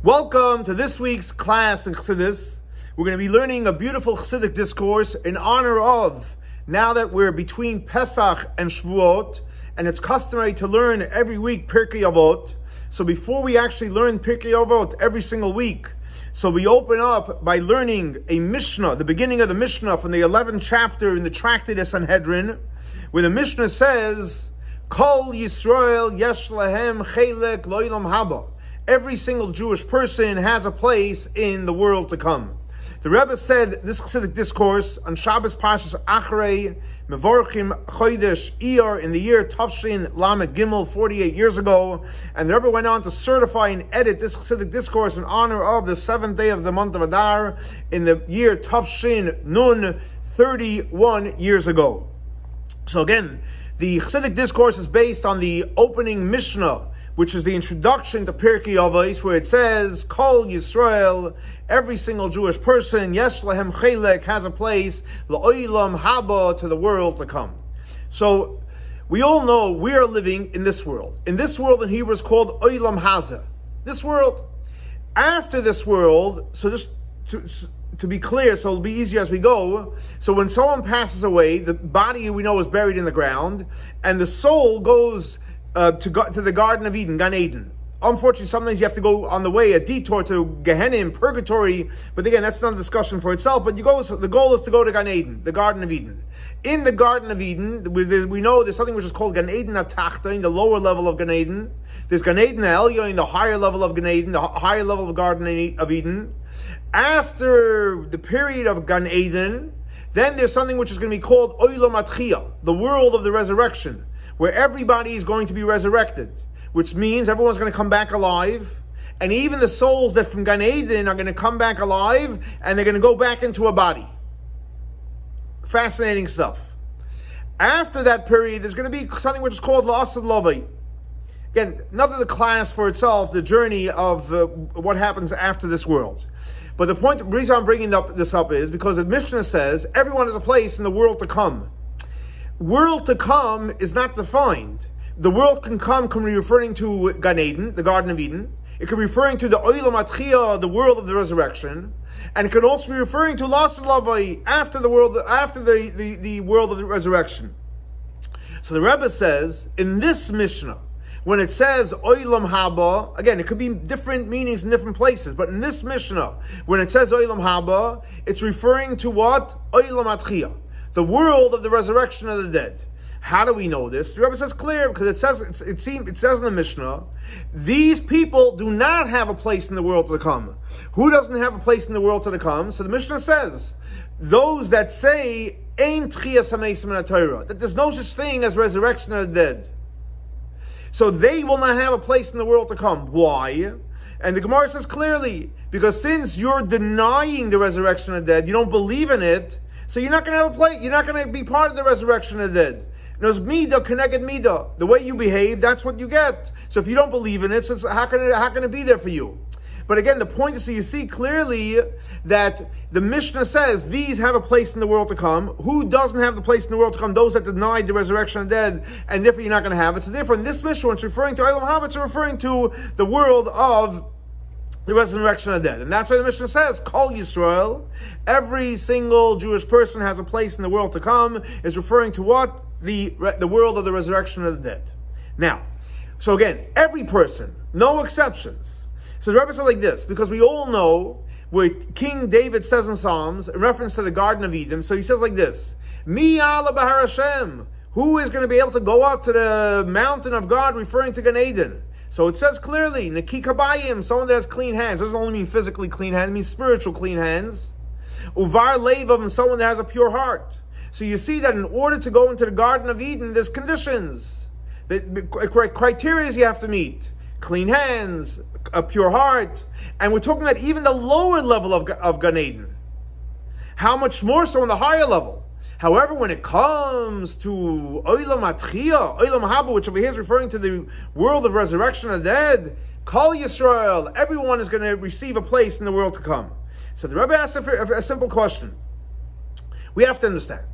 Welcome to this week's class in Chassidus. We're going to be learning a beautiful Chassidic discourse in honor of, now that we're between Pesach and Shavuot, and it's customary to learn every week Pirkei Avot. So before we actually learn Pirkei Avot every single week, so we open up by learning a Mishnah, the beginning of the Mishnah from the 11th chapter in the Tractate of Sanhedrin, where the Mishnah says, Kol Yisrael yesh lahem chelek lo'olam haba. Every single Jewish person has a place in the world to come. The Rebbe said this Chassidic discourse on Shabbos Parshas אחרי, Mevorchim Chodesh Iyer in the year ''tshel Lamed Gimel 48 years ago, and the Rebbe went on to certify and edit this Chassidic discourse in honor of the 7th day of the month of Adar in the year ''tshel Nun 31 years ago. So again, the Chassidic discourse is based on the opening Mishnah, which is the introduction to Pirkei Avos, where it says, Kol Yisrael, every single Jewish person, yesh lahem chelek, has a place, la'olam haba, to the world to come. So, we all know we are living in this world. In this world in Hebrew is called olam haza. This world. After this world, so just to be clear, so it'll be easier as we go, so when someone passes away, the body we know is buried in the ground, and the soul goes to the Garden of Eden, Gan Eden. Unfortunately, sometimes you have to go on the way, a detour to Gehenna, purgatory, but again, that's not a discussion for itself, but the goal is to go to Gan Eden, the Garden of Eden. In the Garden of Eden, we know there's something which is called Gan Eden HaTachta, the lower level of Gan Eden. There's Gan Eden HaElyon, the higher level of Gan Eden, the higher level of Garden of Eden. After the period of Gan Eden, then there's something which is going to be called Olam HaTchiyah, the world of the resurrection, where everybody is going to be resurrected, which means everyone's going to come back alive, and even the souls that from Gan Eden are going to come back alive, and they're going to go back into a body. Fascinating stuff. After that period, there's going to be something which is called La'asad Lavai. Again, another class for itself, the journey of what happens after this world. But the reason I'm bringing this up is because the Mishnah says everyone has a place in the world to come. World to come is not defined. The world can be referring to Gan Eden, the Garden of Eden. It can be referring to the Olam HaTchiyah, the world of the resurrection, and it can also be referring to La'asad Lavai, after the world of the resurrection. So the Rebbe says in this Mishnah, when it says Olam Haba, again, it could be different meanings in different places, but in this Mishnah, when it says Olam Haba, it's referring to what? Olam HaTchiyah, the world of the resurrection of the dead. How do we know this? The Rebbe says clear, because it says in the Mishnah, these people do not have a place in the world to come. Who doesn't have a place in the world to come? So the Mishnah says, those that say, Ein Tchiyas HaMeisim in HaTorah, that there's no such thing as resurrection of the dead. So they will not have a place in the world to come. Why? And the Gemara says clearly, because since you're denying the resurrection of the dead, you don't believe in it, so you're not going to have a place, you're not going to be part of the resurrection of the dead. Knows midah connected midah. The way you behave, that's what you get. So if you don't believe in it, so how can it be there for you? But again, the point is, so you see clearly that the Mishnah says these have a place in the world to come. Who doesn't have the place in the world to come? Those that denied the resurrection of the dead, and therefore you're not going to have it. So therefore, in this Mishnah, when it's referring to Olam Haba, it's referring to the world of the resurrection of the dead. And that's why the Mishnah says, Kol Yisrael, every single Jewish person has a place in the world to come, is referring to what? The world of the resurrection of the dead. Now, so again, every person, no exceptions. So the Rebbe said like this, because we all know where King David says in Psalms, in reference to the Garden of Eden, so he says like this, Mi ala Bahar Hashem, who is going to be able to go up to the mountain of God, referring to Gan Eden? So it says clearly, Neki Kabayim, someone that has clean hands. It doesn't only mean physically clean hands, it means spiritual clean hands. Uvar Levav, someone that has a pure heart. So you see that in order to go into the Garden of Eden, there's conditions, criteria you have to meet. Clean hands, a pure heart, and we're talking about even the lower level of Gan Eden. How much more so on the higher level? However, when it comes to Olam HaTchiyah, Olam Haba, which over here is referring to the world of resurrection of the dead, Kol Yisrael, everyone is going to receive a place in the world to come. So the Rebbe asks a simple question. We have to understand.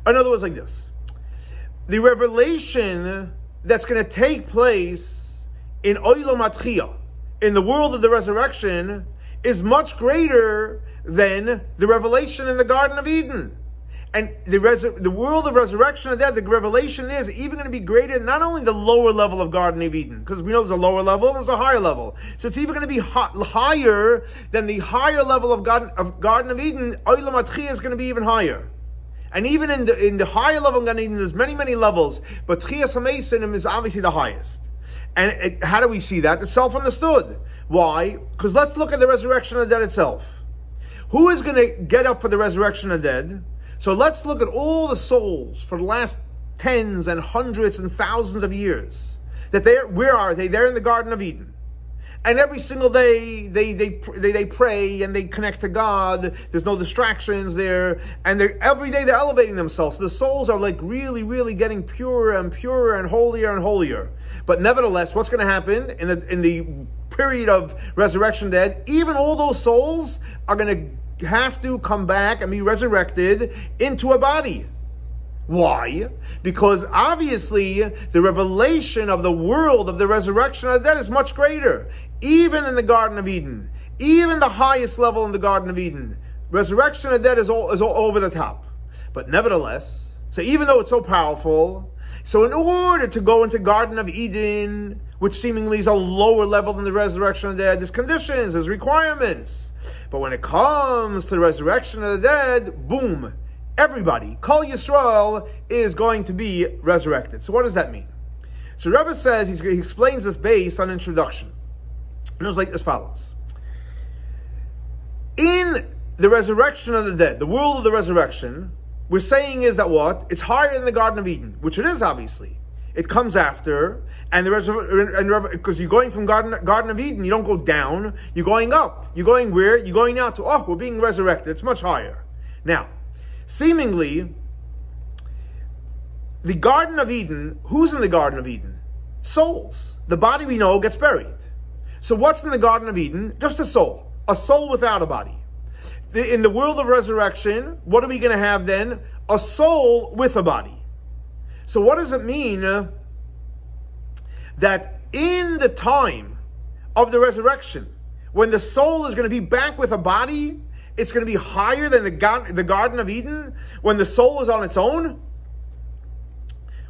In other words, like this. The revelation that's going to take place in Olam HaTchiyah, in the world of the resurrection is much greater than the revelation in the Garden of Eden. And the world of resurrection of death, the revelation is even going to be greater, not only the lower level of Garden of Eden, because we know there's a lower level and there's a higher level. So it's even going to be higher than the higher level of Garden of Eden. Olam HaTchiyah is going to be even higher. And even in the higher level of Garden of Eden, there's many, many levels, but Tchiyas HaMeisim is obviously the highest. And how do we see that? It's self-understood. Why? Because let's look at the resurrection of the dead itself. Who is going to get up for the resurrection of the dead? So let's look at all the souls for the last tens and hundreds and thousands of years. Where are they? They're in the Garden of Eden. And every single day they pray and they connect to God. There's no distractions there. And every day they're elevating themselves. So the souls are like really, really getting purer and purer and holier. But nevertheless, what's going to happen in the period of resurrection dead? Even all those souls are going to have to come back and be resurrected into a body. Why? Because obviously the revelation of the world of the resurrection of the dead is much greater. Even in the Garden of Eden, even the highest level in the Garden of Eden, resurrection of the dead is all over the top. But nevertheless, so even though it's so powerful, so in order to go into Garden of Eden, which seemingly is a lower level than the resurrection of the dead, there's conditions, there's requirements. But when it comes to the resurrection of the dead, boom, everybody, Kol Yisrael, is going to be resurrected. So what does that mean? So Rebbe says, he explains this based on introduction. And it was like as follows. In the resurrection of the dead, the world of the resurrection, we're saying is that what? It's higher than the Garden of Eden, which it is obviously. It comes after, and because you're going from Garden of Eden, you don't go down, you're going up. You're going where? You're going out to, we're being resurrected. It's much higher. Now, seemingly, the Garden of Eden, who's in the Garden of Eden? Souls. The body we know gets buried. So what's in the Garden of Eden? Just a soul without a body. In the world of resurrection, what are we going to have then? A soul with a body. So what does it mean that in the time of the resurrection, when the soul is going to be back with a body, it's going to be higher than the Garden of Eden? When the soul is on its own?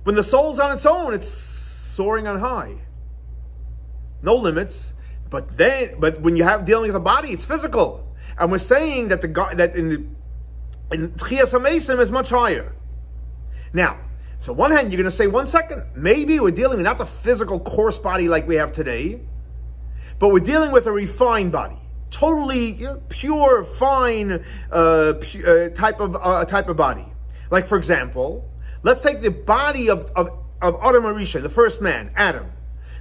When the soul's on its own, it's soaring on high. No limits. But when you have dealing with a body, it's physical. And we're saying that in Tchiyas HaMeisim is much higher. Now, so on one hand, you're going to say, 1 second, maybe we're dealing with not the physical coarse body like we have today, but we're dealing with a refined body, totally pure, fine type of body. Like, for example, let's take the body of Adam HaRishon, the first man, Adam.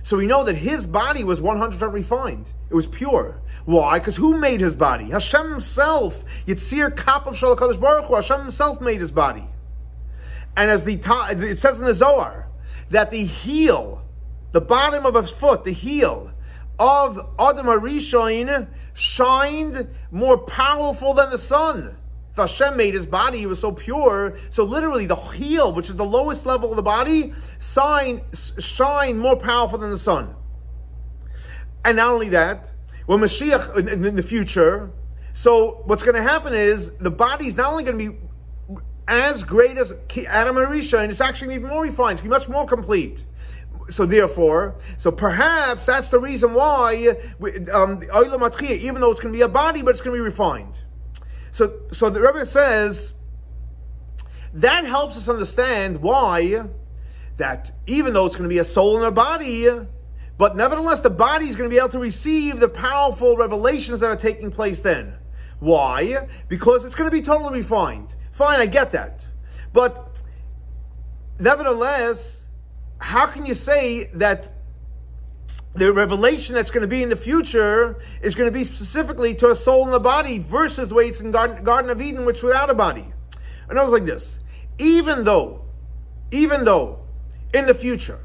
So we know that his body was 100% refined. It was pure. Why? Because who made his body? Hashem himself. Yitzir Kapav Shel HaKadosh Baruch Hu. Hashem himself made his body. And as it says in the Zohar, that the heel, the bottom of his foot, the heel of Adam HaRishon shined more powerful than the sun. If Hashem made his body, he was so pure. So literally the heel, which is the lowest level of the body, shine more powerful than the sun. And not only that, when Mashiach in the future, so what's going to happen is the body's not only going to be as great as Adam HaRishon, it's actually even more refined. It's going to be much more complete. So therefore, perhaps that's the reason why Olam HaTchiyah, even though it's going to be a body, but it's going to be refined. So the Rebbe says that helps us understand why that even though it's going to be a soul and a body, but nevertheless the body is going to be able to receive the powerful revelations that are taking place then. Why? Because it's going to be totally refined. Fine, I get that. But nevertheless, how can you say that the revelation that's going to be in the future is going to be specifically to a soul and a body versus the way it's in Garden of Eden, which without a body? And I was like this. Even though in the future,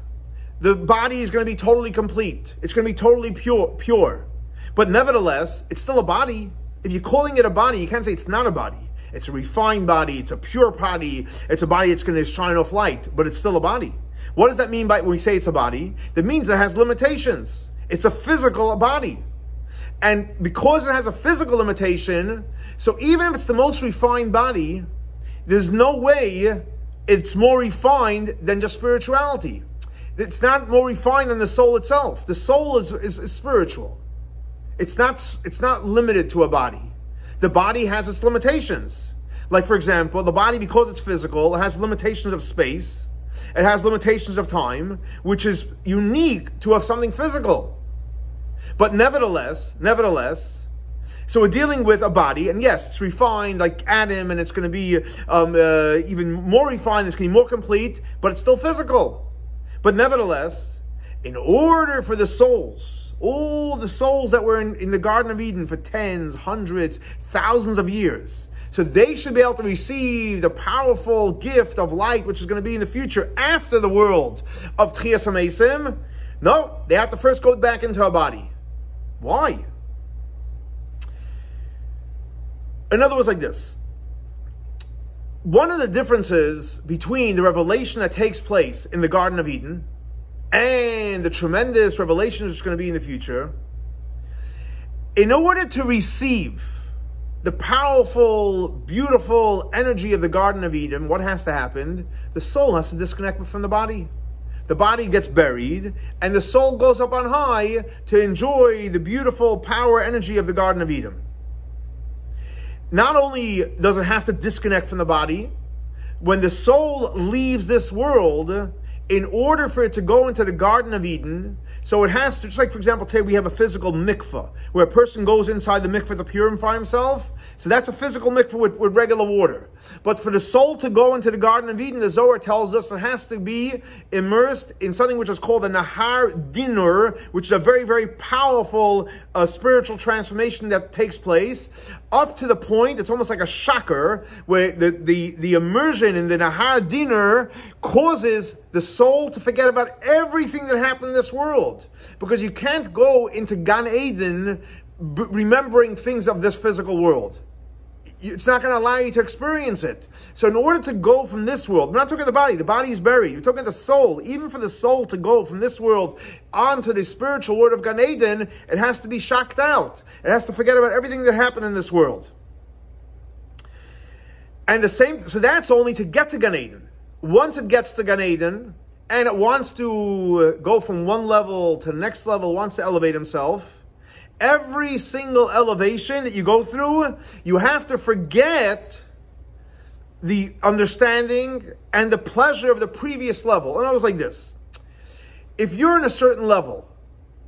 the body is going to be totally complete. It's going to be totally pure. But nevertheless, it's still a body. If you're calling it a body, you can't say it's not a body. It's a refined body. It's a pure body. It's a body that's going to shine off light, but it's still a body. What does that mean by when we say it's a body? That means it has limitations. It's a physical body. And because it has a physical limitation, so even if it's the most refined body, there's no way it's more refined than just spirituality. It's not more refined than the soul itself. The soul is spiritual. It's not limited to a body. The body has its limitations. Like, for example, the body, because it's physical, it has limitations of space. It has limitations of time, which is unique to something physical. But nevertheless, so we're dealing with a body, and yes, it's refined like Adam, and it's going to be even more refined, it's going to be more complete, but it's still physical. But nevertheless, in order for the souls, all the souls that were in the Garden of Eden for tens, hundreds, thousands of years, so they should be able to receive the powerful gift of light, which is going to be in the future after the world of Tchias HaMeisim. No, they have to first go back into a body. Why? In other words, like this. One of the differences between the revelation that takes place in the Garden of Eden and the tremendous revelation that's going to be in the future, in order to receive the powerful, beautiful energy of the Garden of Eden, what has to happen? The soul has to disconnect from the body. The body gets buried, and the soul goes up on high to enjoy the beautiful power energy of the Garden of Eden. Not only does it have to disconnect from the body, when the soul leaves this world, in order for it to go into the Garden of Eden, so it has to, just like, for example, today we have a physical mikveh, where a person goes inside the mikveh to purify himself. So that's a physical mikveh with regular water. But for the soul to go into the Garden of Eden, the Zohar tells us it has to be immersed in something which is called a Nahar Dinur, which is a very, very powerful spiritual transformation that takes place, up to the point, it's almost like a shocker, where the immersion in the Nahar Dinur causes the soul to forget about everything that happened in this world. Because you can't go into Gan Eden remembering things of this physical world. It's not going to allow you to experience it. So in order to go from this world, we're not talking about the body is buried. We're talking about the soul. Even for the soul to go from this world onto the spiritual world of Gan Eden, it has to be shocked out. It has to forget about everything that happened in this world. And the same, so that's only to get to Gan Eden. Once it gets to Gan Eden, and it wants to go from one level to the next level, wants to elevate himself, every single elevation that you go through, you have to forget the understanding and the pleasure of the previous level. And I was like this. If you're in a certain level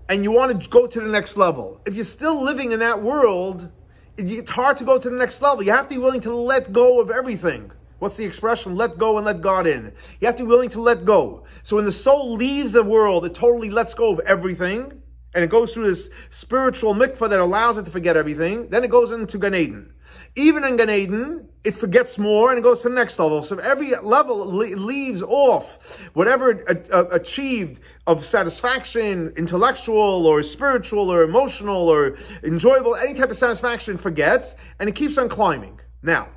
and you want to go to the next level, if you're still living in that world, it's hard to go to the next level. You have to be willing to let go of everything. What's the expression? Let go and let God in. You have to be willing to let go. So when the soul leaves the world, it totally lets go of everything. And it goes through this spiritual mikveh that allows it to forget everything. Then it goes into Gan Eden. Even in Gan Eden, it forgets more and it goes to the next level. So every level leaves off whatever it achieved of satisfaction, intellectual or spiritual or emotional or enjoyable, any type of satisfaction, forgets, and it keeps on climbing. Now,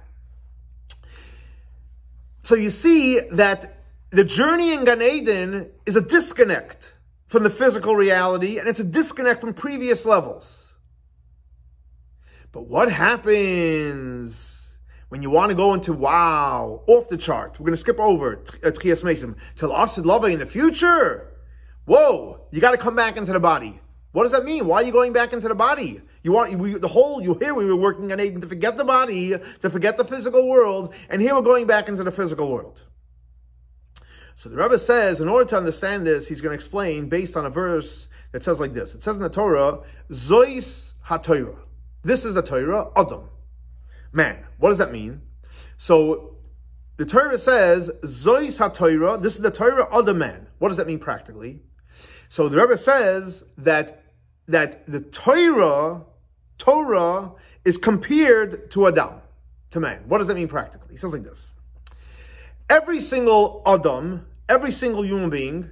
so you see that the journey in Gan Eden is a disconnect from the physical reality, and it's a disconnect from previous levels. But what happens when you want to go into, wow, off the chart? We're going to skip over Tchias HaMeisim till Asid Lava in the future. Whoa, you got to come back into the body. What does that mean? Why are you going back into the body? You were working on Eden to forget the body, to forget the physical world, and here we're going back into the physical world. So the Rebbe says, in order to understand this, he's going to explain based on a verse that says like this. It says in the Torah, Zois HaTorah. This is the Torah, Adam. Man, what does that mean? So the Torah says, Zois HaTorah, this is the Torah, Adam man. What does that mean practically? So the Rebbe says that the Torah is compared to Adam, to man. What does that mean practically? He says like this. Every single Adam, every single human being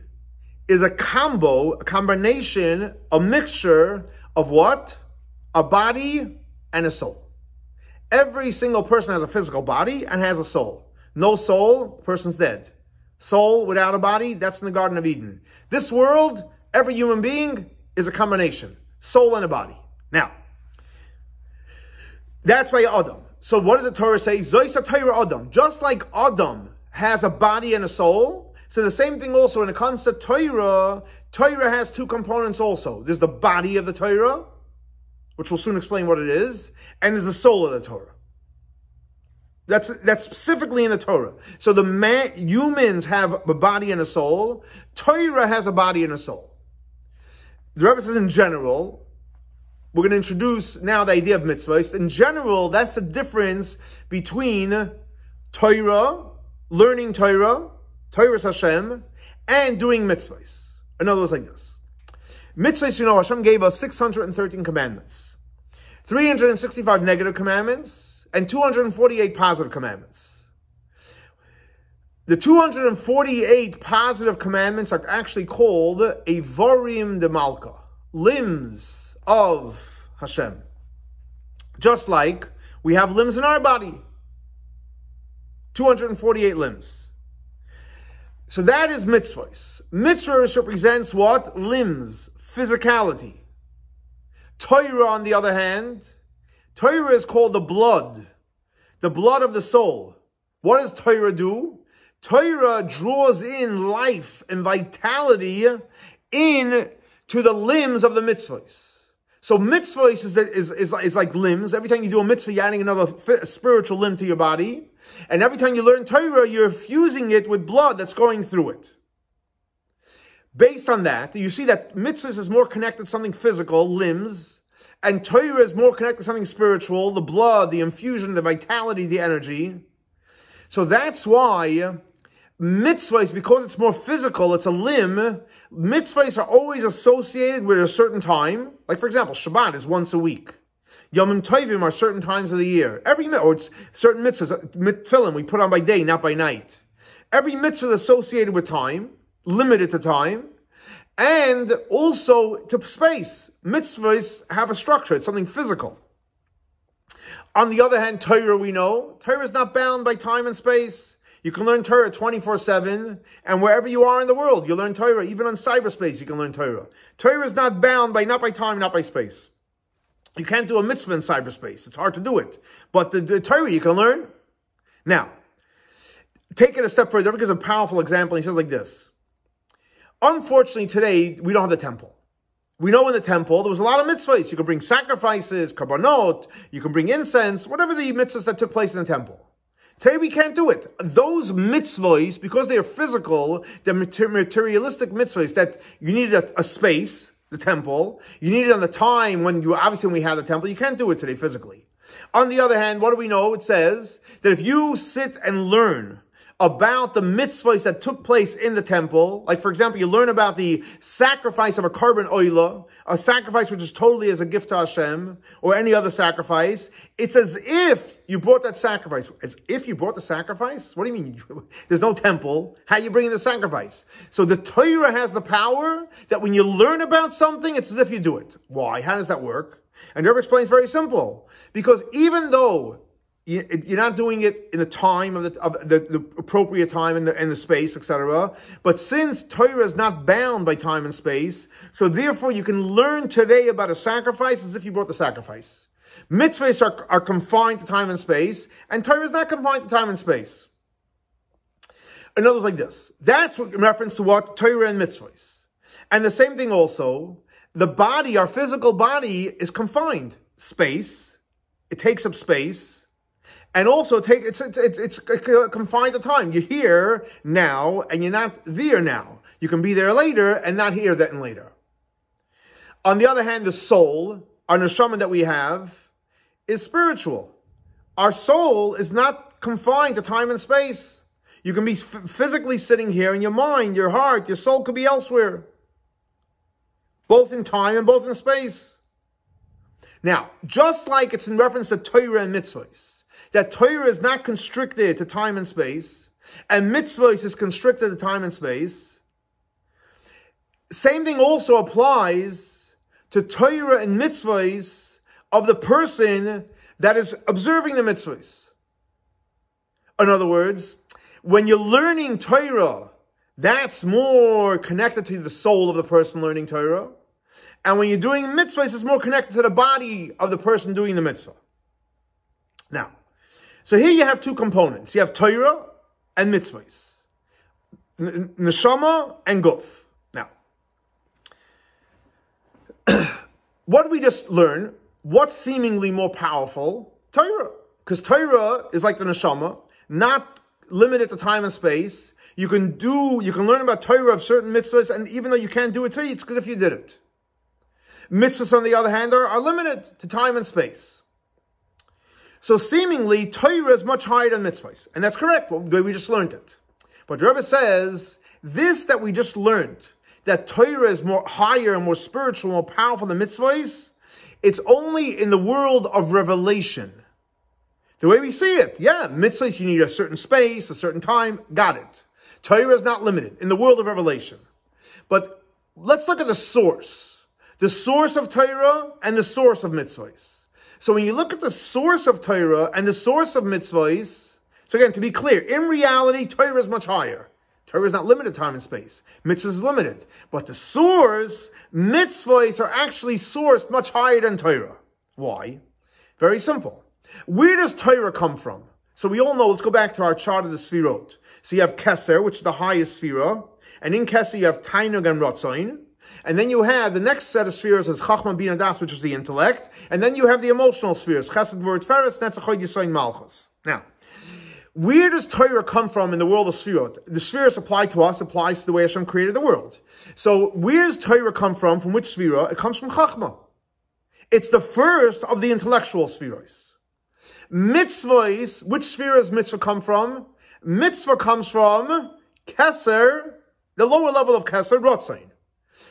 is a combination, a mixture of what? A body and a soul. Every single person has a physical body and has a soul. No soul, the person's dead. Soul without a body, that's in the Garden of Eden. This world, every human being is a combination, soul and a body. Now, that's by Adam. So what does the Torah say? Zoisa Torah Adam. Just like Adam has a body and a soul, so the same thing also when it comes to Torah, Torah has two components also. There's the body of the Torah, which we'll soon explain what it is, and there's the soul of the Torah. That's specifically in the Torah. So humans have a body and a soul. Torah has a body and a soul. The Rebbe says in general, we're going to introduce now the idea of mitzvahs. In general, that's the difference between Torah, learning Torah, Torah's Hashem, and doing mitzvahs. In other words, like this. Mitzvahs, Hashem gave us 613 commandments, 365 negative commandments, and 248 positive commandments. The 248 positive commandments are actually called Evarim de Malka, limbs of Hashem. Just like we have limbs in our body. 248 limbs. So that is mitzvahs. Mitzvahs represents what? Limbs, physicality. Torah, on the other hand, Torah is called the blood of the soul. What does Torah do? Torah draws in life and vitality into the limbs of the mitzvahs. So mitzvahs is like limbs. Every time you do a mitzvah, you're adding another spiritual limb to your body. And every time you learn Torah, you're fusing it with blood that's going through it. Based on that, you see that mitzvahs is more connected to something physical, limbs, and Torah is more connected to something spiritual, the blood, the infusion, the vitality, the energy. So that's why mitzvahs, because it's more physical, it's a limb, mitzvahs are always associated with a certain time. Like, for example, Shabbat is once a week. Yom Tovim are certain times of the year. Or it's certain mitzvahs, tefillin, we put on by day, not by night. Every mitzvah is associated with time, limited to time, and also to space. Mitzvahs have a structure, it's something physical. On the other hand, Torah, we know, Torah is not bound by time and space. You can learn Torah 24/7, and wherever you are in the world, you learn Torah. Even on cyberspace, you can learn Torah. Torah is not bound by, not by time, not by space. You can't do a mitzvah in cyberspace. It's hard to do it. But the Torah you can learn. Now, take it a step further. Because a powerful example. He says like this. Unfortunately, today, we don't have the temple. We know in the temple, there was a lot of mitzvahs. You could bring sacrifices, karbanot, you can bring incense, whatever the mitzvahs that took place in the temple. Today we can't do it. Those mitzvahs, because they are physical, they're materialistic mitzvahs that you needed a space, the temple. You needed on the time when we had the temple. You can't do it today physically. On the other hand, what do we know? It says that if you sit and learn about the mitzvahs that took place in the temple, like for example, you learn about the sacrifice of a korban oila, a sacrifice which is totally as a gift to Hashem, or any other sacrifice. It's as if you brought that sacrifice. As if you brought the sacrifice? What do you mean? There's no temple. How are you bringing the sacrifice? So the Torah has the power that when you learn about something, it's as if you do it. Why? How does that work? And Rebbe explains very simple. Because even though you're not doing it in the time of the appropriate time and the space, etc. But since Torah is not bound by time and space, so therefore you can learn today about a sacrifice as if you brought the sacrifice. Mitzvahs are confined to time and space, and Torah is not confined to time and space. In other words, like this. That's in reference to what? Torah and mitzvahs. And the same thing also, the body, our physical body, is confined. Space. It takes up space. And also, it's confined to time. You're here now, and you're not there now. You can be there later, and not here then later. On the other hand, the soul, our neshama that we have, is spiritual. Our soul is not confined to time and space. You can be physically sitting here, and your mind, your heart, your soul could be elsewhere. Both in time and both in space. Now, just like it's in reference to Torah and mitzvahs, that Torah is not constricted to time and space, and mitzvahs is constricted to time and space. Same thing also applies to Torah and mitzvahs of the person that is observing the mitzvahs. In other words, when you're learning Torah, that's more connected to the soul of the person learning Torah. And when you're doing mitzvahs, it's more connected to the body of the person doing the mitzvah. Now, so here you have two components. You have Torah and mitzvahs. Neshama and guf. Now, what did we just learn? What's seemingly more powerful? Torah. Because Torah is like the neshama, not limited to time and space. You can learn about Torah of certain mitzvahs, and even though you can't do it today, it's because if you did it. Mitzvahs, on the other hand, are limited to time and space. So seemingly, Torah is much higher than mitzvahs. And that's correct, the way we just learned it. But the Rebbe says, this that we just learned, that Torah is more higher and more spiritual, more powerful than mitzvahs, it's only in the world of revelation. The way we see it, yeah, mitzvahs, you need a certain space, a certain time, got it. Torah is not limited in the world of revelation. But let's look at the source of Torah and the source of mitzvahs. So when you look at the source of Torah and the source of mitzvahs, so again, to be clear, in reality, Torah is much higher. Torah is not limited to time and space. Mitzvahs is limited. But the source, mitzvahs are actually sourced much higher than Torah. Why? Very simple. Where does Torah come from? So we all know, let's go back to our chart of the Sfirot. So you have Keser, which is the highest Sfira. And in Keser you have Tainug and Rotzain. And then you have the next set of spheres as Chachma Bina Das, which is the intellect. And then you have the emotional spheres, Chesed, V'Rut, Feres, Netzachod, Yisoin, Malchus. Now, where does Torah come from in the world of Sfirot? The spheres apply to us, applies to the way Hashem created the world. So where does Torah come from? From which Sfira? It comes from Chachma. It's the first of the intellectual spheres. Mitzvahs, which sphere does mitzvah come from? Mitzvah comes from Keser, the lower level of Keser, Rotzain.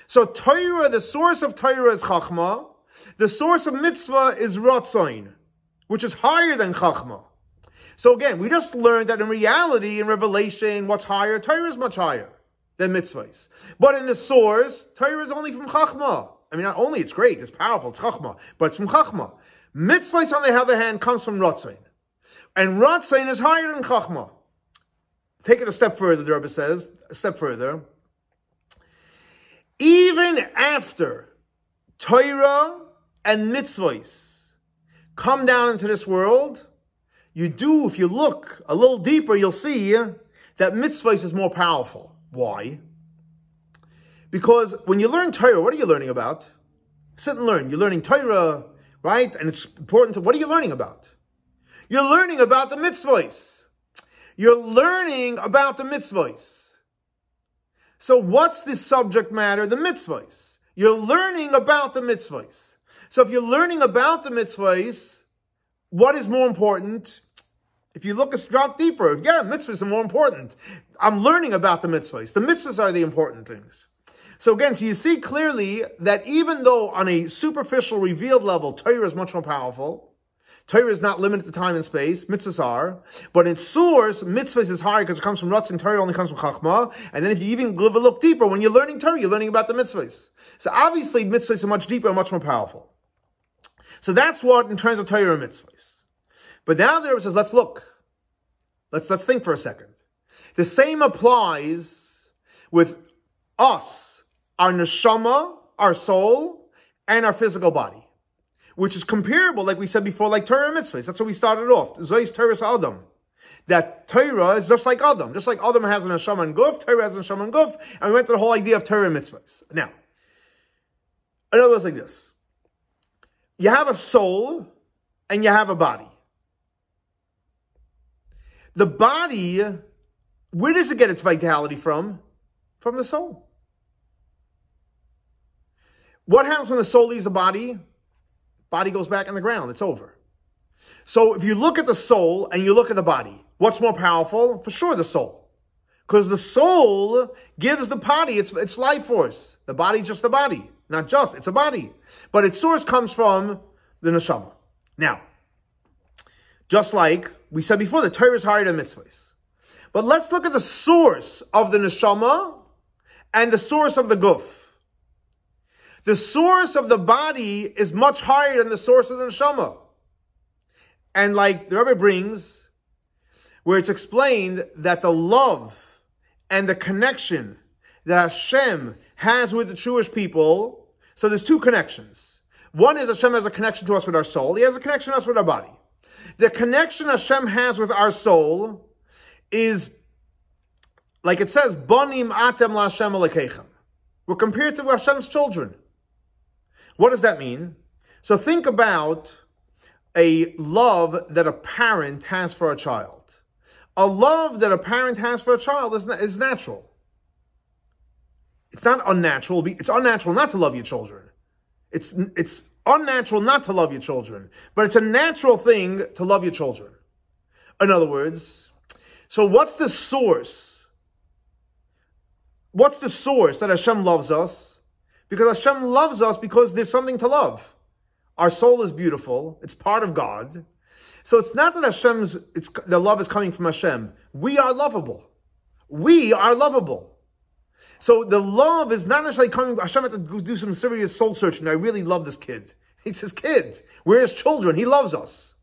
So Torah, the source of Torah is Chachma. The source of mitzvah is Rotzain, which is higher than Chachma. So again, we just learned that in reality, in Revelation, what's higher? Torah is much higher than mitzvahs. But in the source, Torah is only from Chachma. I mean, not only it's great, it's powerful, it's Chachma, but it's from Chachma. Mitzvahs, on the other hand, comes from Rotzain. And Rotzain is higher than Chachma. Take it a step further, the Rebbe says, a step further. Even after Torah and mitzvahs come down into this world, if you look a little deeper, you'll see that mitzvahs is more powerful. Why? Because when you learn Torah, what are you learning about? Sit and learn. You're learning Torah, right? And it's important what are you learning about? You're learning about the mitzvahs. You're learning about the mitzvahs. So what's the subject matter? The mitzvahs. You're learning about the mitzvahs. So if you're learning about the mitzvahs, what is more important? If you drop deeper, yeah, mitzvahs are more important. I'm learning about the mitzvahs. The mitzvahs are the important things. So again, so you see clearly that even though on a superficial revealed level, Torah is much more powerful, Torah is not limited to time and space, mitzvahs are, but in source, mitzvahs is higher because it comes from Ratz and Torah only comes from Chachma. And then if you even look deeper, when you're learning Torah, you're learning about the mitzvahs. So obviously mitzvahs are much deeper and much more powerful. So that's what in terms of Torah and mitzvahs. But now the Rebbe says, let's look. Let's think for a second. The same applies with us, our neshama, our soul, and our physical body, which is comparable, like we said before, like Torah and mitzvahs. That's what we started off. Zois Torah Adam. That Torah is just like Adam. Just like Adam has a neshama and guf, Torah has a neshama and guf, and we went to the whole idea of Torah and mitzvahs. Now, in other words, like this. You have a soul, and you have a body. The body, where does it get its vitality from? From the soul. What happens when the soul leaves the body? Body goes back in the ground. It's over. So if you look at the soul and you look at the body, what's more powerful? For sure the soul. Because the soul gives the body its life force. The body's just the body. Not just, it's a body. But its source comes from the neshama. Now, just like we said before, the Torah is higher than mitzvahs. But let's look at the source of the neshama and the source of the guf. The source of the body is much higher than the source of the neshama. And like the Rebbe brings, where it's explained that the love and the connection that Hashem has with the Jewish people, So there's two connections. One is Hashem has a connection to us with our soul. He has a connection to us with our body. The connection Hashem has with our soul is, like it says, Bonim atem laHashem Elokeichem. We're compared to Hashem's children. What does that mean? So think about a love that a parent has for a child. A love that a parent has for a child is natural. It's not unnatural. It's unnatural not to love your children. It's unnatural not to love your children. But it's a natural thing to love your children. In other words, so what's the source? What's the source that Hashem loves us? Because Hashem loves us because there's something to love. Our soul is beautiful. It's part of God. So it's not that the love is coming from Hashem. We are lovable. We are lovable. So the love is not necessarily coming. Hashem had to do some serious soul searching. I really love this kid. He's his kid. We're his children. He loves us.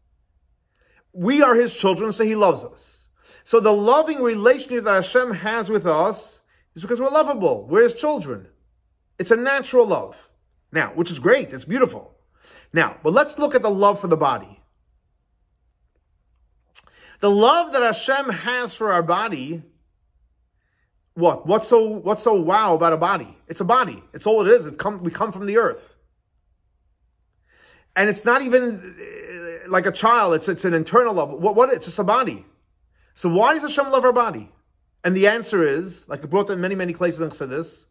We are his children, so he loves us. So the loving relationship that Hashem has with us is because we're lovable. We're his children. It's a natural love. Now, which is great. It's beautiful. Now, but let's look at the love for the body. The love that Hashem has for our body, what's so wow about a body? It's a body. It's all it is. We come from the earth. And it's not even like a child. It's an internal love. It's just a body. So why does Hashem love our body? And the answer is, like I brought in many places and said this,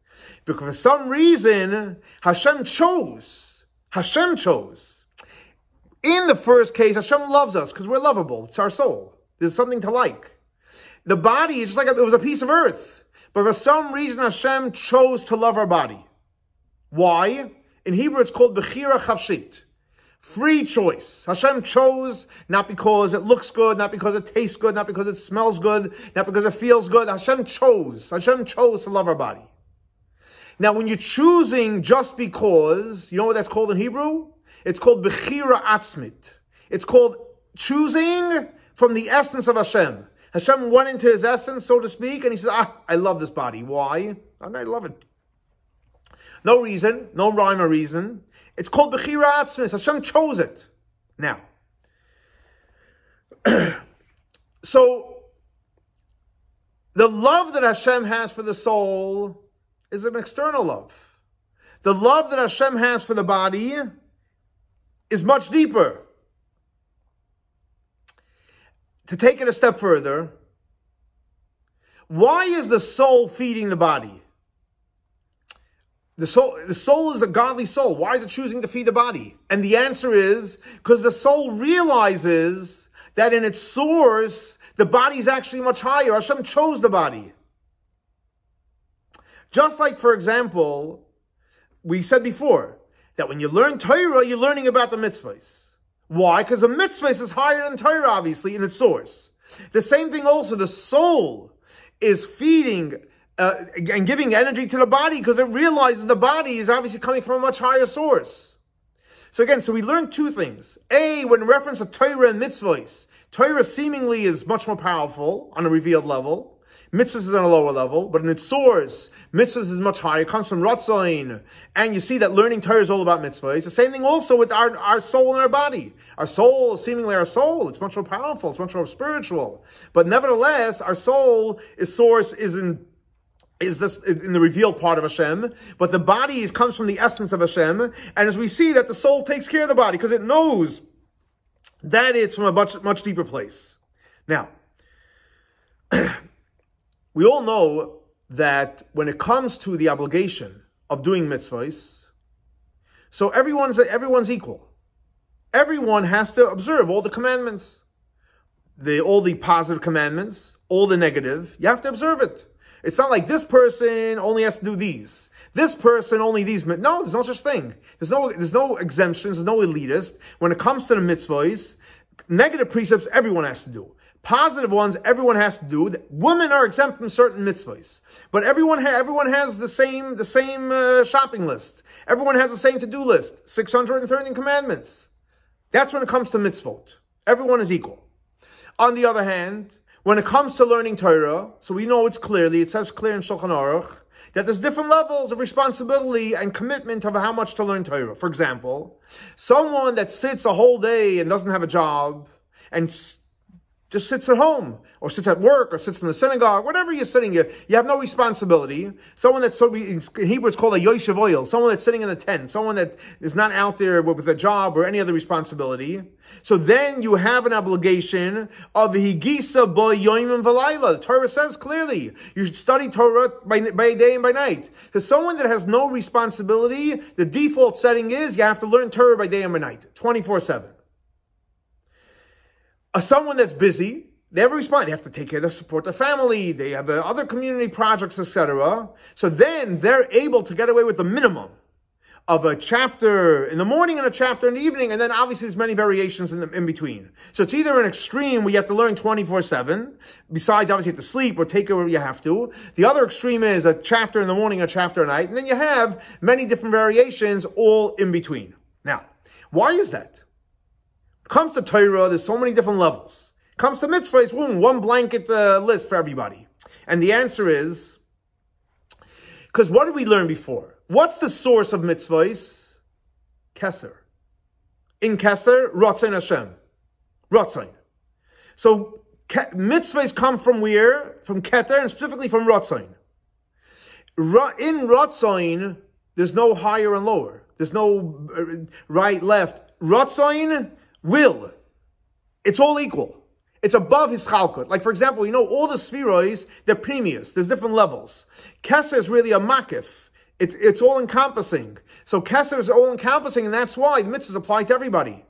because for some reason, Hashem chose. In the first case, Hashem loves us because we're lovable. It's our soul. There's something to like. The body is just like it was a piece of earth. But for some reason, Hashem chose to love our body. Why? In Hebrew, it's called Bechira Chavshit. Free choice. Hashem chose not because it looks good, not because it tastes good, not because it smells good, not because it feels good. Hashem chose. Hashem chose to love our body. Now, when you're choosing just because, you know what that's called in Hebrew? It's called Bechira Atzmit. It's called choosing from the essence of Hashem. Hashem went into his essence, so to speak, and he says, I love this body. Why? I love it. No reason, no rhyme or reason. It's called Bechira Atzmit. Hashem chose it. Now, so the love that Hashem has for the soul is an external love. The love that Hashem has for the body is much deeper. To take it a step further, why is the soul feeding the body? The soul is a godly soul. Why is it choosing to feed the body? And the answer is because the soul realizes that in its source, the body is actually much higher. Hashem chose the body. Just like, for example, we said before, that when you learn Torah, you're learning about the mitzvahs. Why? Because a mitzvah is higher than Torah, obviously, in its source. The same thing also, the soul is feeding and giving energy to the body because it realizes the body is obviously coming from a much higher source. So again, we learned two things. A, when in reference to Torah and mitzvahs, Torah seemingly is much more powerful on a revealed level. Mitzvahs is on a lower level, but in its source, mitzvahs is much higher. It comes from Ratzain. And you see that learning Torah is all about mitzvahs. It's the same thing also with our soul and our body. Our soul, seemingly our soul, it's much more powerful. It's much more spiritual. But nevertheless, our soul, its source is in the revealed part of Hashem. But the body comes from the essence of Hashem. And as we see that the soul takes care of the body because it knows that it's from a much deeper place. Now, we all know that when it comes to the obligation of doing mitzvahs, so everyone's equal. Everyone has to observe all the commandments, all the positive commandments, all the negative. You have to observe it. It's not like this person only has to do these. This person only these. No, there's no such thing. There's no exemptions. There's no elitist. When it comes to the mitzvahs, negative precepts everyone has to do. Positive ones, everyone has to do. Women are exempt from certain mitzvahs, but everyone has the same shopping list. Everyone has the same to-do list. 613 commandments. That's when it comes to mitzvot. Everyone is equal. On the other hand, when it comes to learning Torah, so we know it says clear in Shulchan Aruch that there's different levels of responsibility and commitment of how much to learn Torah. For example, someone that sits a whole day and doesn't have a job and just sits at home or sits at work or sits in the synagogue, whatever you're sitting here, you have no responsibility. Someone that's, in Hebrew it's called a yoshev oil, someone that's sitting in the tent, someone that is not out there with a job or any other responsibility. So then you have an obligation of higisa bo yoimim v'layla. The Torah says clearly, you should study Torah by day and by night. Because someone that has no responsibility, the default setting is you have to learn Torah by day and by night, 24/7. Someone that's busy, they have a response. They have to take care of support their family. They have other community projects, etc. So then they're able to get away with the minimum of a chapter in the morning and a chapter in the evening, and then obviously there's many variations in between. So it's either an extreme where you have to learn 24/7, besides obviously you have to sleep or take care where you have to. The other extreme is a chapter in the morning, a chapter at night, and then you have many different variations all in between. Now, why is that? When it comes to Torah, there's so many different levels. It comes to mitzvahs, one blanket list for everybody. And the answer is, because what did we learn before? What's the source of mitzvahs? Keser. In Keser, Ratzain Hashem. Ratzain. So mitzvahs come from where? From Keter, and specifically from Ratzain. In Ratzain, there's no higher and lower. There's no right, left. Ratzain, will. It's all equal. It's above his chalkut. Like, for example, all the spheroids, they're premius. There's different levels. Keser is really a makif. It's all-encompassing. So Keser is all-encompassing, and that's why the mitzvahs apply to everybody.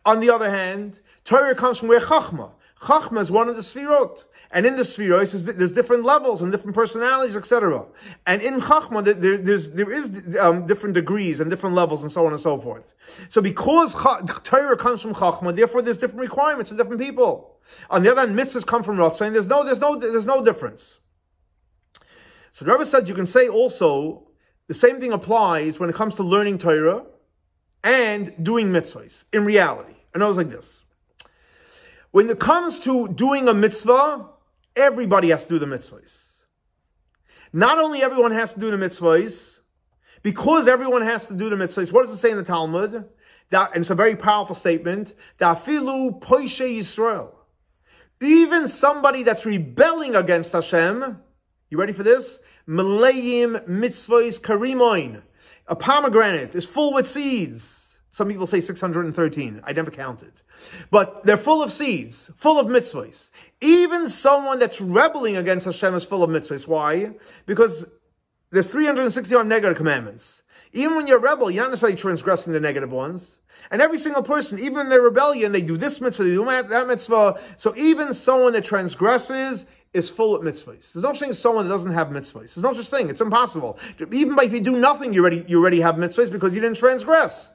On the other hand, Torah comes from where Chachma. Chachma is one of the sphirot. And in the spheroids, there's different levels and different personalities, etc. And in Chachma, there is different degrees and different levels and so on and so forth. So because Torah comes from Chachma, therefore there's different requirements and different people. On the other hand, mitzvahs come from Ratzon. There's no difference. So the Rebbe said you can say also the same thing applies when it comes to learning Torah and doing mitzvahs in reality. And it was like this. When it comes to doing a mitzvah, everybody has to do the mitzvahs. Not only everyone has to do the mitzvahs, because everyone has to do the mitzvahs, what does it say in the Talmud? And it's a very powerful statement, Dafilu Poishe Yisrael. Even somebody that's rebelling against Hashem, you ready for this? Melayim mitzvahs karimoin. A pomegranate is full with seeds. Some people say 613. I never counted. But they're full of seeds, full of mitzvahs. Even someone that's rebelling against Hashem is full of mitzvahs. Why? Because there's 365 negative commandments. Even when you're a rebel, you're not necessarily transgressing the negative ones. And every single person, even in their rebellion, they do this mitzvah, they do that mitzvah. So even someone that transgresses is full of mitzvahs. There's no such thing as someone that doesn't have mitzvahs. There's no such thing. It's impossible. Even if you do nothing, you already have mitzvahs because you didn't transgress.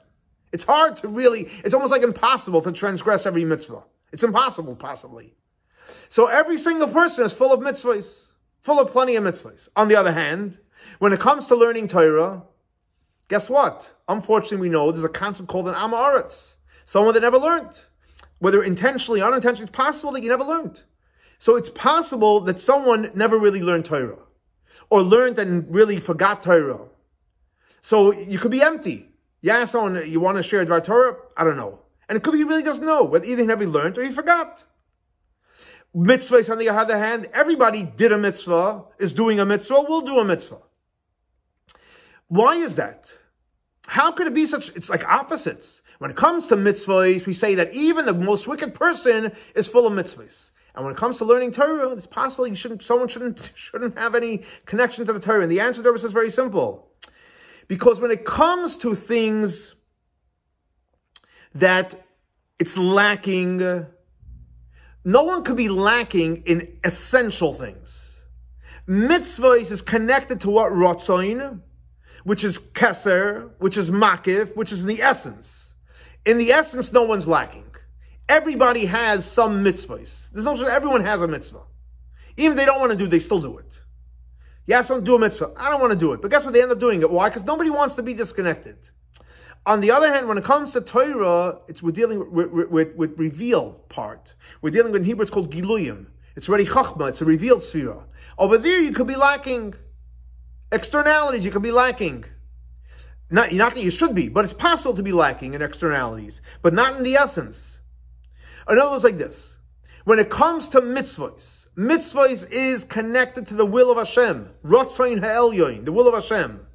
It's hard to it's almost like impossible to transgress every mitzvah. It's impossible, possibly. So every single person is full of mitzvahs, full of plenty of mitzvahs. On the other hand, when it comes to learning Torah, guess what? Unfortunately, we know there's a concept called an Am Haaretz, someone that never learned. Whether intentionally or unintentionally, it's possible that you never learned. So it's possible that someone never really learned Torah, or learned and really forgot Torah. So you could be empty. You ask someone, you want to share Dvar Torah? I don't know. And it could be he really doesn't know, whether either he never learned or he forgot. Mitzvahs, on the other hand, everybody did a mitzvah, is doing a mitzvah, will do a mitzvah. Why is that? How could it be such, it's like opposites. When it comes to mitzvahs, we say that even the most wicked person is full of mitzvahs. And when it comes to learning Torah, it's possible someone shouldn't have any connection to the Torah. And the answer to Rebbe is very simple. Because when it comes to things that it's lacking, no one could be lacking in essential things. Mitzvahs is connected to what Ratzain, which is Keser, which is Makif, which is the essence. In the essence, no one's lacking. Everybody has some mitzvahs. Everyone has a mitzvah. Even if they don't want to do it, they still do it. Yes, don't do a mitzvah. I don't want to do it. But guess what? They end up doing it. Why? Because nobody wants to be disconnected. On the other hand, when it comes to Torah, we're dealing with revealed part. We're dealing with, in Hebrew, it's called Giluyim. It's already Chachma. It's a revealed Sphira. Over there, you could be lacking. Externalities you can be lacking. Not that you should be, but it's possible to be lacking in externalities, but not in the essence. In other words, like this. When it comes to mitzvahs, mitzvahs is connected to the will of Hashem. Rotzain ha'elyon, the will of Hashem.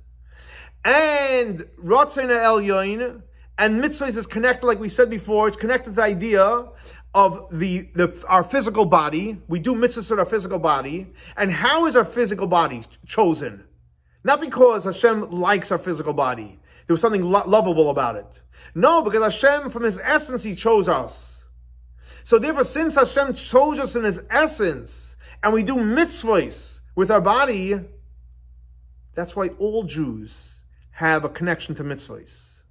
And Rotzain ha'elyon and mitzvahs is connected, like we said before, it's connected to the idea of our physical body. We do mitzvahs with our physical body. And how is our physical body chosen? Not because Hashem likes our physical body. There was something lovable about it. No, because Hashem, from His essence, He chose us. So therefore, since Hashem chose us in His essence, and we do mitzvahs with our body, that's why all Jews have a connection to mitzvahs.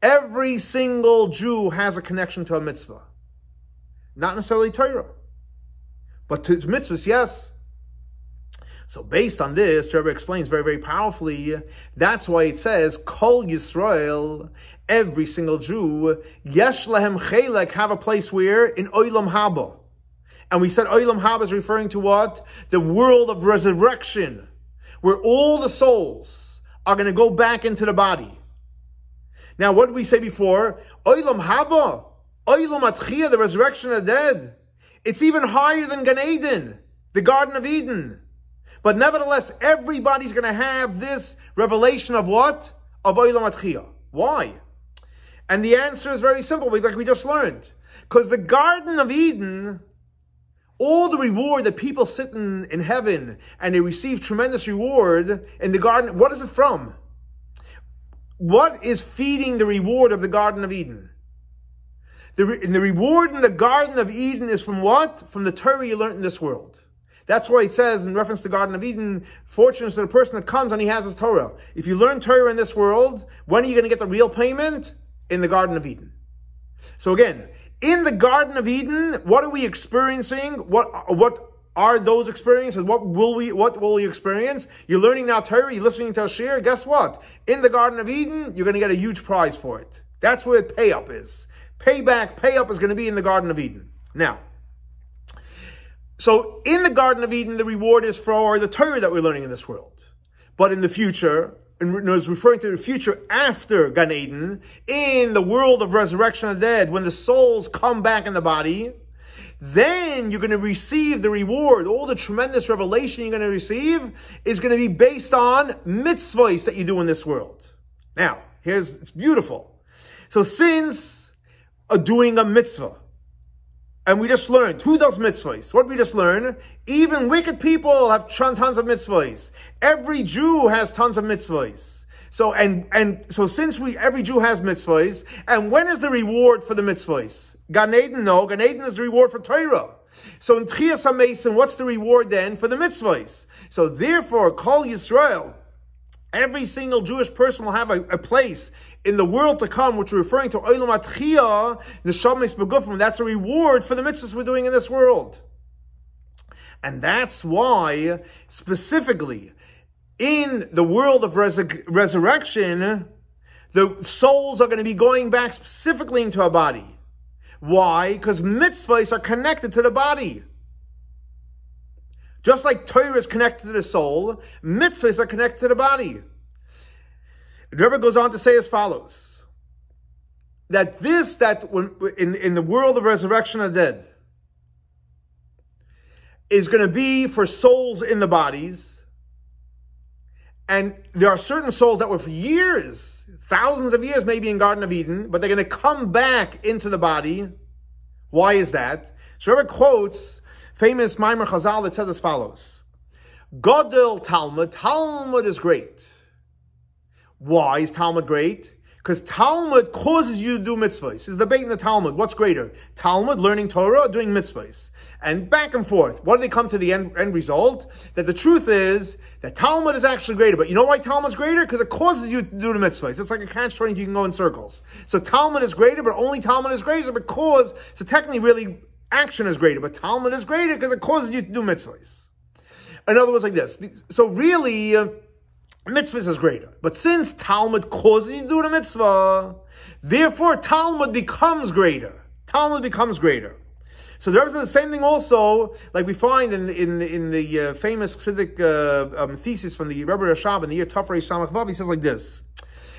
Every single Jew has a connection to a mitzvah. Not necessarily Torah, but to mitzvahs, yes. So based on this, the Rebbe explains very, very powerfully, that's why it says, Kol Yisrael, every single Jew, Yesh Lehem Chelek, have a place where? In Olam Haba. And we said Olam Haba is referring to what? The world of resurrection, where all the souls are going to go back into the body. Now, what did we say before? Olam Haba, Olam Atchia, the resurrection of the dead. It's even higher than Gan Eden, the Garden of Eden. But nevertheless, everybody's going to have this revelation of what? Of Olam Atchia. Why? And the answer is very simple, like we just learned. Because the Garden of Eden, all the reward that people sit in heaven and they receive tremendous reward in the garden, what is it from? What is feeding the reward of the Garden of Eden? The reward in the Garden of Eden is from what? From the Torah you learned in this world. That's why it says, in reference to the Garden of Eden, fortunate is the person that comes and he has his Torah. If you learn Torah in this world, when are you going to get the real payment? In the Garden of Eden. So again, in the Garden of Eden, what are we experiencing? What are those experiences? What will we experience? You're learning now Torah, you're listening to a shir. Guess what? In the Garden of Eden, you're going to get a huge prize for it. That's where pay-up is. Pay-up is going to be in the Garden of Eden. Now, so in the Garden of Eden, the reward is for the Torah that we're learning in this world. But in the future, and it's referring to the future after Gan Eden, in the world of resurrection of the dead, when the souls come back in the body, then you're going to receive the reward. All the tremendous revelation you're going to receive is going to be based on mitzvahs that you do in this world. Now, it's beautiful. So since doing a mitzvah, and we just learned, who does mitzvahs? What did we just learn? Even wicked people have tons of mitzvahs. Every Jew has tons of mitzvahs. So, so since every Jew has mitzvahs, and when is the reward for the mitzvahs? Gan Eden, no. Gan Eden is the reward for Torah. So in Tchias HaMesim, what's the reward then for the mitzvahs? So therefore, Kol Yisrael, every single Jewish person will have a place in the world to come, which we're referring to Olam Atchia, Neshamis Begufim. That's a reward for the mitzvahs we're doing in this world. And that's why, specifically, in the world of resurrection, the souls are going to be going back specifically into a body. Why? Because mitzvahs are connected to the body. Just like Torah is connected to the soul, mitzvahs are connected to the body. The Rebbe goes on to say as follows, that when in the world of resurrection of the dead is going to be for souls in the bodies, and there are certain souls that were for years, thousands of years maybe in Garden of Eden, but they're going to come back into the body. Why is that? So Rebbe quotes famous Maamar Chazal that says as follows, Godel Talmud is great. Why is Talmud great? Because Talmud causes you to do mitzvahs. There's debate in the Talmud. What's greater? Talmud, learning Torah, or doing mitzvahs? And back and forth. What do they come to the end result? That the truth is that Talmud is actually greater. But you know why Talmud's greater? Because it causes you to do the mitzvahs. It's like a catch-22, you can go in circles. So Talmud is greater, but only Talmud is greater because, so technically really action is greater, but Talmud is greater because it causes you to do mitzvahs. In other words, like this. So really, mitzvahs is greater. But since Talmud causes you to do the mitzvah, therefore Talmud becomes greater. Talmud becomes greater. So the Rebbe says the same thing also, like we find in the famous Chassidic thesis from the Rebbe Rashab in the year Tafrei Shamach Vav. He says like this,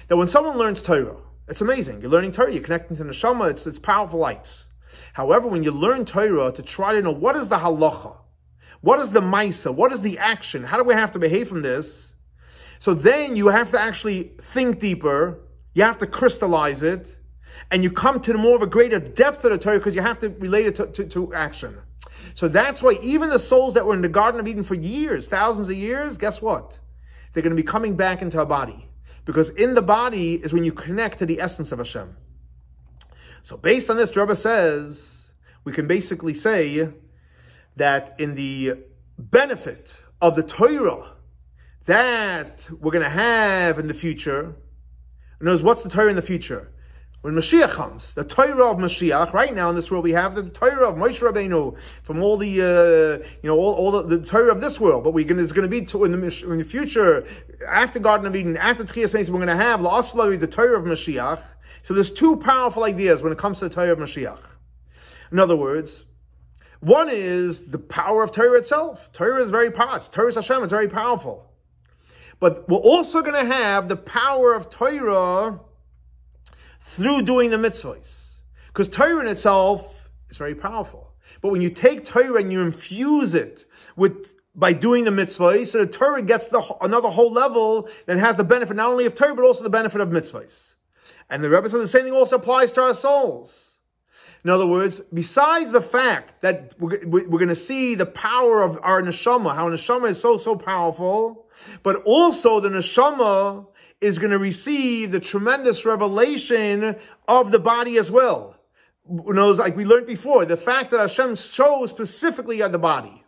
that when someone learns Torah, it's amazing. You're learning Torah, you're connecting to the Neshama, it's powerful lights. However, when you learn Torah to try to know what is the halacha, what is the maisa, what is the action, how do we have to behave from this? So then you have to actually think deeper, you have to crystallize it, and you come to more of a greater depth of the Torah because you have to relate it to action. So that's why even the souls that were in the Garden of Eden for years, thousands of years, guess what? They're going to be coming back into a body. Because in the body is when you connect to the essence of Hashem. So based on this, Rebbe says, we can basically say that in the benefit of the Torah that we're going to have in the future, in other words, what's the Torah in the future? When Mashiach comes, the Torah of Mashiach, right now in this world we have the Torah of Moshe Rabbeinu from all the, all the Torah of this world. But there's going to be in the future, after Garden of Eden, after Tchias Meis, we're going to have the Torah of Mashiach. So there's two powerful ideas when it comes to the Torah of Mashiach. In other words, one is the power of Torah itself. Torah is very powerful. Torah is Hashem, it's very powerful. But we're also going to have the power of Torah through doing the mitzvahs. Because Torah in itself is very powerful. But when you take Torah and you infuse it by doing the mitzvahs, so the Torah gets another whole level that has the benefit not only of Torah, but also the benefit of mitzvahs. And the Rebbe says the same thing also applies to our souls. In other words, besides the fact that we're going to see the power of our neshama, how neshama is so powerful, but also the neshama is going to receive the tremendous revelation of the body as well. You know, like we learned before, the fact that Hashem shows specifically on the body.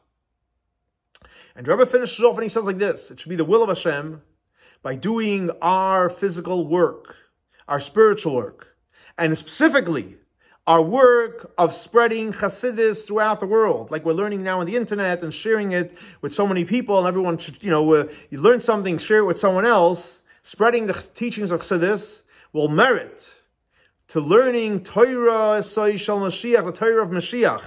And Rebbe finishes off and he says like this, it should be the will of Hashem by doing our physical work, our spiritual work, and specifically our work of spreading Chassidus throughout the world, like we're learning now on the internet and sharing it with so many people, and everyone should, you learn something, share it with someone else. Spreading the teachings of Chassidus will merit to learning Torah Shel Mashiach, the Torah of Mashiach,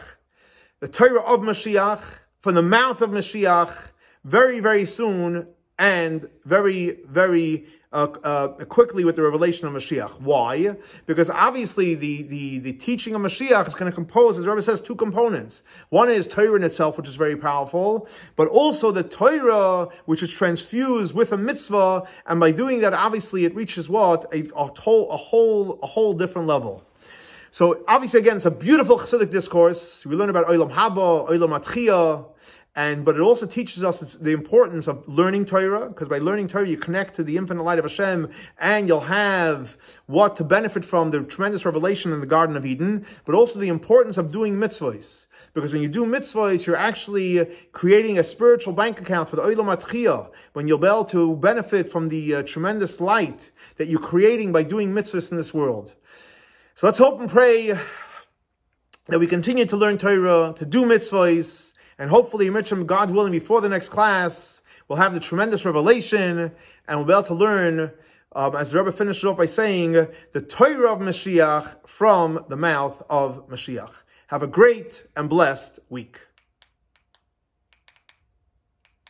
the Torah of Mashiach, from the mouth of Mashiach, very, very soon, and very, very quickly with the revelation of Mashiach. Why? Because obviously the teaching of Mashiach is going to compose, as the Rebbe says, two components. One is Torah in itself, which is very powerful, but also the Torah, which is transfused with a mitzvah, and by doing that, obviously, it reaches what? A whole different level. So obviously, again, it's a beautiful Chassidic discourse. We learn about Olam Haba, Olam Atchiyah, but it also teaches us the importance of learning Torah, because by learning Torah, you connect to the infinite light of Hashem, and you'll have what to benefit from the tremendous revelation in the Garden of Eden, but also the importance of doing mitzvahs. Because when you do mitzvahs, you're actually creating a spiritual bank account for the Olam Atchiyah, when you'll be able to benefit from the tremendous light that you're creating by doing mitzvahs in this world. So let's hope and pray that we continue to learn Torah, to do mitzvahs, and hopefully, God willing, before the next class, we'll have the tremendous revelation, and we'll be able to learn, as the Rebbe finished off by saying, the Torah of Mashiach from the mouth of Mashiach. Have a great and blessed week.